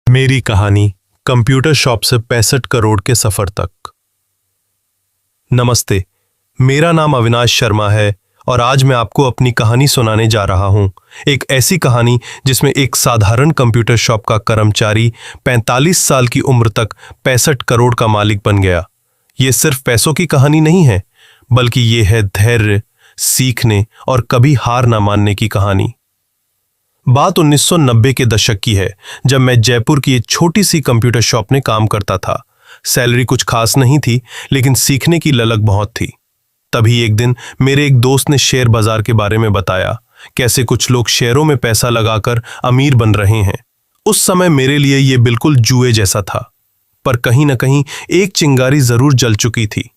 मेरी कहानी computer shop से 65 करोड़ के सफर तक। नमस्ते, मेरा नाम अविनाश शर्मा है और आज मैं आपको अपनी कहानी सुनाने जा रहा हूं। एक ऐसी कहानी जिसमें एक साधारण कंप्यूटर शॉप का कर्मचारी 45 साल की उम्र तक 65 करोड़ का मालिक बन गया। ये सिर्फ पैसों की कहानी नहीं है, बल्कि ये है धैर्य, सीखने और कभी हार ना मानने की कहानी। बात 1990 के दशक की है, जब मैं जयपुर की एक छोटी सी कंप्यूटर शॉप में काम करता था। सैलरी कुछ खास नहीं थी, लेकिन सीखने की ललक बहुत थी। तभी एक दिन मेरे एक दोस्त ने शेयर बाजार के बारे में बताया, कैसे कुछ लोग शेयरों में पैसा लगाकर अमीर बन रहे हैं। उस समय मेरे लिए यह बिल्कुल जुए जैसा था, पर कहीं ना कहीं एक चिंगारी जरूर जल चुकी थी।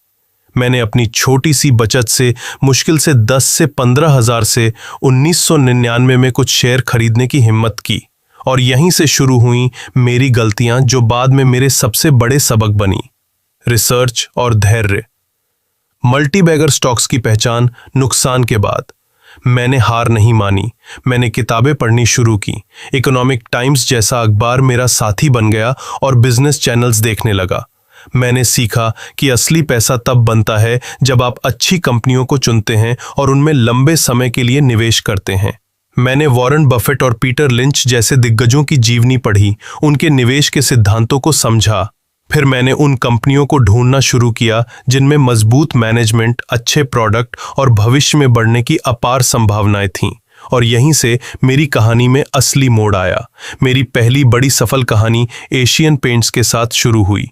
मैंने अपनी छोटी सी बचत से मुश्किल से 10 से 15 हजार से 1999 में कुछ शेयर खरीदने की हिम्मत की, और यहीं से शुरू हुई मेरी गलतियां, जो बाद में मेरे सबसे बड़े सबक बनी। रिसर्च और धैर्य। मल्टीबैगर स्टॉक्स की पहचान नुकसान के बाद। मैंने हार नहीं मानी, मैंने किताबें पढ़नी शुरू की। इकोनॉमिक टाइम्स जैसा अखबार मेरा साथी बन गया और बिजनेस चैनल्स देखने लगा। मैंने सीखा कि असली पैसा तब बनता है जब आप अच्छी कंपनियों को चुनते हैं और उनमें लंबे समय के लिए निवेश करते हैं। मैंने वॉरेन बफेट और पीटर लिंच जैसे दिग्गजों की जीवनी पढ़ी, उनके निवेश के सिद्धांतों को समझा। फिर मैंने उन कंपनियों को ढूंढना शुरू किया जिनमें मजबूत मैनेजमेंट, अच्छे प्रोडक्ट और भविष्य में बढ़ने की अपार संभावनाएं थीं। और यहीं से मेरी कहानी में असली मोड़ आया। मेरी पहली बड़ी सफल कहानी एशियन पेंट्स के साथ शुरू हुई।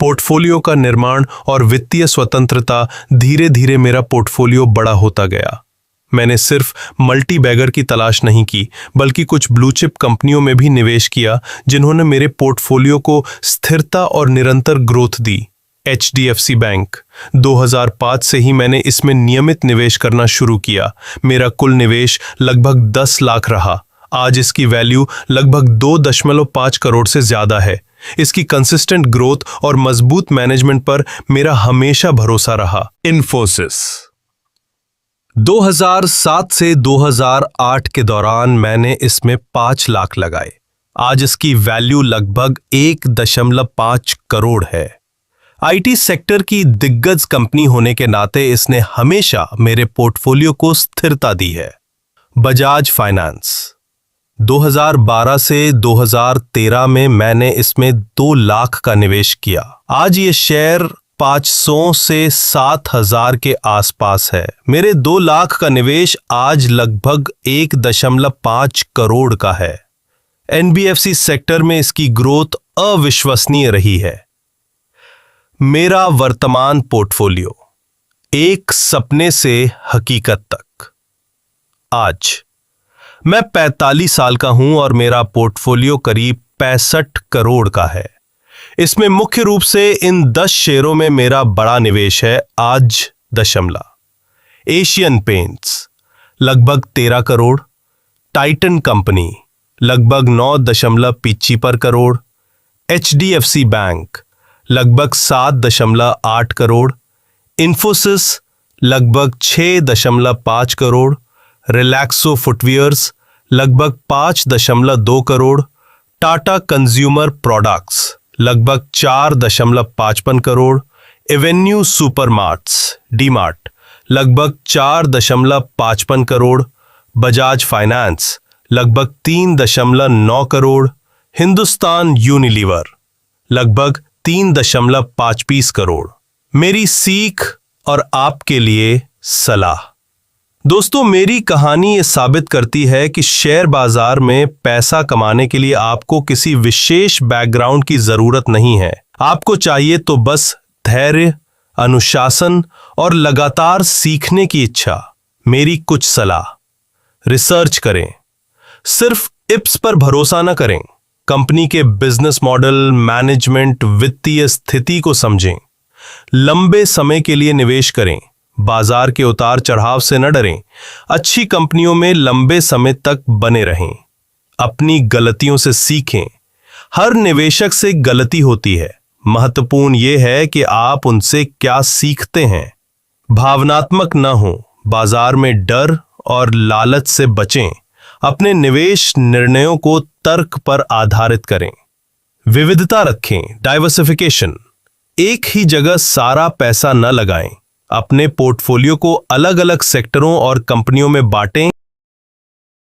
पोर्टफोलियो का निर्माण और वित्तीय स्वतंत्रता, धीरे धीरे मेरा पोर्टफोलियो बड़ा होता गया। मैंने सिर्फ मल्टीबैगर की तलाश नहीं की, बल्कि कुछ ब्लू चिप कंपनियों में भी निवेश किया, जिन्होंने मेरे पोर्टफोलियो को स्थिरता और निरंतर ग्रोथ दी। HDFC बैंक 2005 से ही मैंने इसमें नियमित निवेश करना शुरू किया। मेरा कुल निवेश लगभग 10 लाख रहा। आज इसकी वैल्यू लगभग 2.5 करोड़ से ज्यादा है। इसकी कंसिस्टेंट ग्रोथ और मजबूत मैनेजमेंट पर मेरा हमेशा भरोसा रहा। इन्फोसिस 2007 से 2008 के दौरान मैंने इसमें 5 लाख लगाए। आज इसकी वैल्यू लगभग 1.5 करोड़ है। IT सेक्टर की दिग्गज कंपनी होने के नाते इसने हमेशा मेरे पोर्टफोलियो को स्थिरता दी है। बजाज फाइनेंस 2012 से 2013 में मैंने इसमें 2 लाख का निवेश किया। आज ये शेयर 500 से 7,000 के आसपास है। मेरे 2 लाख का निवेश आज लगभग 1.5 करोड़ का है। NBFC सेक्टर में इसकी ग्रोथ अविश्वसनीय रही है। मेरा वर्तमान पोर्टफोलियो, एक सपने से हकीकत तक। आज मैं 45 साल का हूं और मेरा पोर्टफोलियो करीब 65 करोड़ का है। इसमें मुख्य रूप से इन 10 शेयरों में मेरा बड़ा निवेश है। आज एशियन पेंट्स लगभग 13 करोड़, टाइटन कंपनी लगभग 9.75 करोड़, HDFC बैंक लगभग 7.8 करोड़, इन्फोसिस लगभग 6.5 करोड़, रिलैक्सो फुटवियर्स लगभग 5.2 करोड़, टाटा कंज्यूमर प्रोडक्ट्स लगभग 4.55 करोड़, एवेन्यू सुपरमार्ट्स डीमार्ट लगभग 4.55 करोड़, बजाज फाइनेंस लगभग 3.9 करोड़, हिंदुस्तान यूनिलीवर लगभग 3.25 करोड़। मेरी सीख और आपके लिए सलाह। दोस्तों, मेरी कहानी ये साबित करती है कि शेयर बाजार में पैसा कमाने के लिए आपको किसी विशेष बैकग्राउंड की जरूरत नहीं है। आपको चाहिए तो बस धैर्य, अनुशासन और लगातार सीखने की इच्छा। मेरी कुछ सलाह: रिसर्च करें, सिर्फ टिप्स पर भरोसा न करें। कंपनी के बिजनेस मॉडल, मैनेजमेंट, वित्तीय स्थिति को समझें। लंबे समय के लिए निवेश करें। बाजार के उतार चढ़ाव से न डरें। अच्छी कंपनियों में लंबे समय तक बने रहें। अपनी गलतियों से सीखें। हर निवेशक से गलती होती है। महत्वपूर्ण यह है कि आप उनसे क्या सीखते हैं। भावनात्मक न हो। बाजार में डर और लालच से बचें। अपने निवेश निर्णयों को तर्क पर आधारित करें। विविधता रखें, डाइवर्सिफिकेशन। एक ही जगह सारा पैसा न लगाएं। अपने पोर्टफोलियो को अलग अलग सेक्टरों और कंपनियों में बांटें